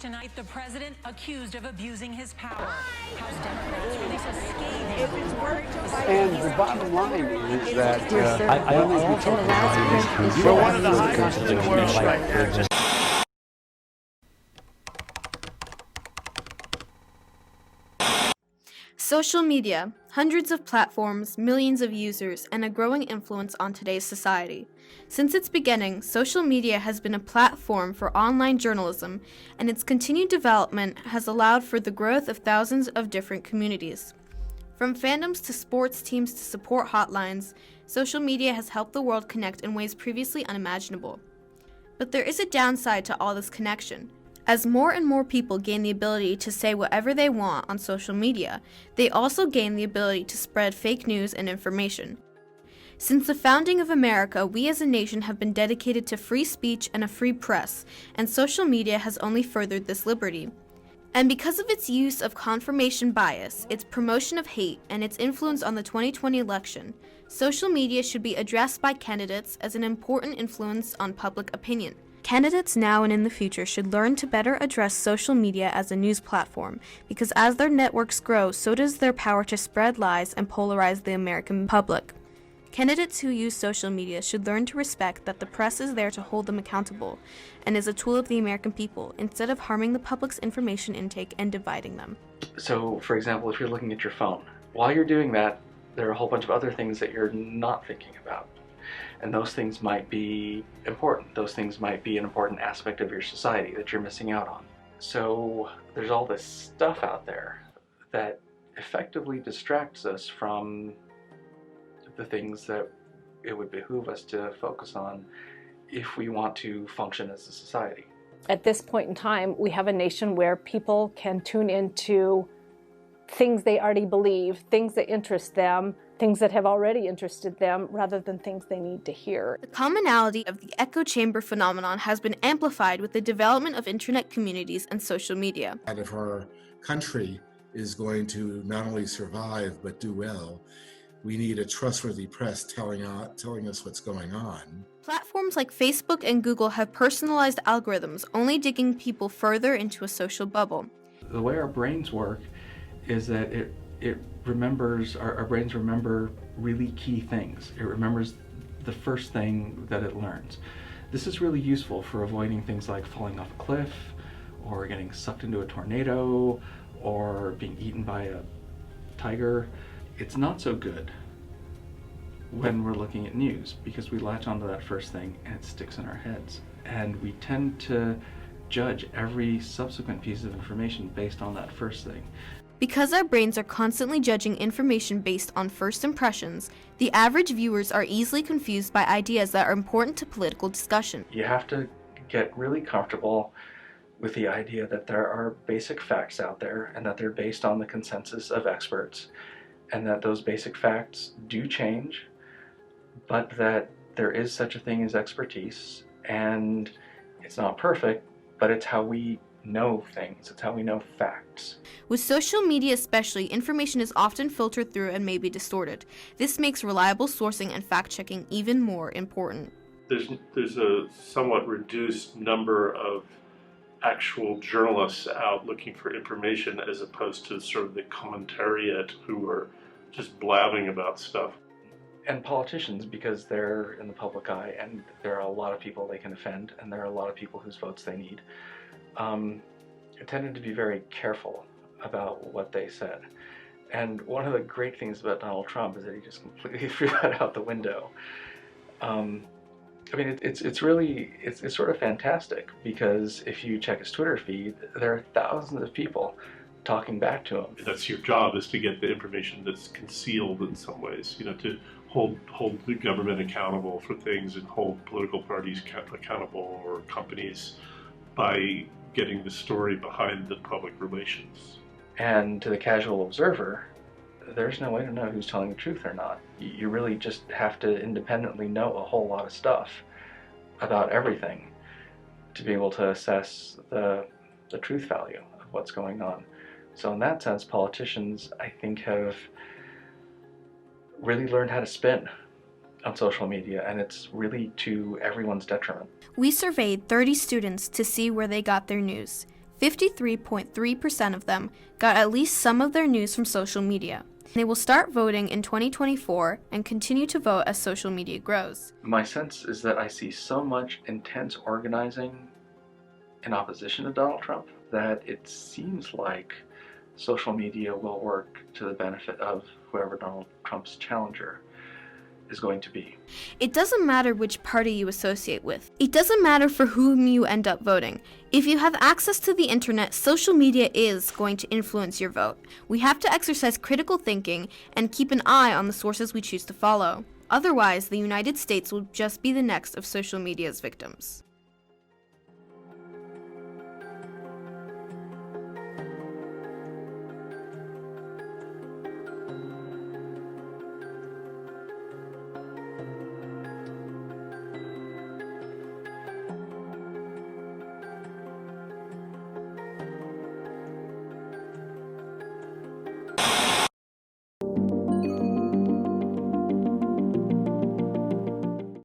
tonight, the president accused of abusing his power. House Democrats release a scathing. And the bottom line is that we're one of the highest in the world right now. Social media, hundreds of platforms, millions of users, and a growing influence on today's society. Since its beginning, social media has been a platform for online journalism, and its continued development has allowed for the growth of thousands of different communities. From fandoms to sports teams to support hotlines, social media has helped the world connect in ways previously unimaginable. But there is a downside to all this connection. As more and more people gain the ability to say whatever they want on social media, they also gain the ability to spread fake news and information. Since the founding of America, we as a nation have been dedicated to free speech and a free press, and social media has only furthered this liberty. And because of its use of confirmation bias, its promotion of hate, and its influence on the 2020 election, social media should be addressed by candidates as an important influence on public opinion. Candidates now and in the future should learn to better address social media as a news platform, because as their networks grow, so does their power to spread lies and polarize the American public. Candidates who use social media should learn to respect that the press is there to hold them accountable and is a tool of the American people, instead of harming the public's information intake and dividing them. So, for example, if you're looking at your phone, while you're doing that, there are a whole bunch of other things that you're not thinking about. And those things might be important. Those things might be an important aspect of your society that you're missing out on. So there's all this stuff out there that effectively distracts us from the things that it would behoove us to focus on if we want to function as a society. At this point in time, we have a nation where people can tune into things they already believe, things that interest them, things that have already interested them, rather than things they need to hear. The commonality of the echo chamber phenomenon has been amplified with the development of internet communities and social media. And if our country is going to not only survive but do well, we need a trustworthy press telling us what's going on. Platforms like Facebook and Google have personalized algorithms, only digging people further into a social bubble. The way our brains work is that it remembers, our brains remember really key things. It remembers the first thing that it learns. This is really useful for avoiding things like falling off a cliff, or getting sucked into a tornado, or being eaten by a tiger. It's not so good when we're looking at news, because we latch onto that first thing and it sticks in our heads. And we tend to judge every subsequent piece of information based on that first thing. Because our brains are constantly judging information based on first impressions, the average viewers are easily confused by ideas that are important to political discussion. You have to get really comfortable with the idea that there are basic facts out there and that they're based on the consensus of experts, and that those basic facts do change, but that there is such a thing as expertise, and it's not perfect, but it's how we know things. It's how we know facts. With social media especially, information is often filtered through and may be distorted. This makes reliable sourcing and fact-checking even more important. There's a somewhat reduced number of actual journalists out looking for information, as opposed to sort of the commentariat who are just blabbing about stuff. And politicians, because they're in the public eye and there are a lot of people they can offend and there are a lot of people whose votes they need, tended to be very careful about what they said. And one of the great things about Donald Trump is that he just completely threw that out the window. I mean, it's really sort of fantastic, because if you check his Twitter feed, there are thousands of people talking back to him. That's your job, is to get the information that's concealed in some ways, you know, to hold the government accountable for things and hold political parties accountable, or companies, by getting the story behind the public relations. And to the casual observer, there's no way to know who's telling the truth or not. You really just have to independently know a whole lot of stuff about everything to be able to assess the truth value of what's going on. So in that sense, politicians, I think, have really learned how to spin on social media, and it's really to everyone's detriment. We surveyed 30 students to see where they got their news. 53.3% of them got at least some of their news from social media. They will start voting in 2024 and continue to vote as social media grows. My sense is that I see so much intense organizing in opposition to Donald Trump that it seems like social media will work to the benefit of whoever Donald Trump's challenger is going to be. It doesn't matter which party you associate with. It doesn't matter for whom you end up voting. If you have access to the internet, social media is going to influence your vote. We have to exercise critical thinking and keep an eye on the sources we choose to follow. Otherwise, the United States will just be the next of social media's victims.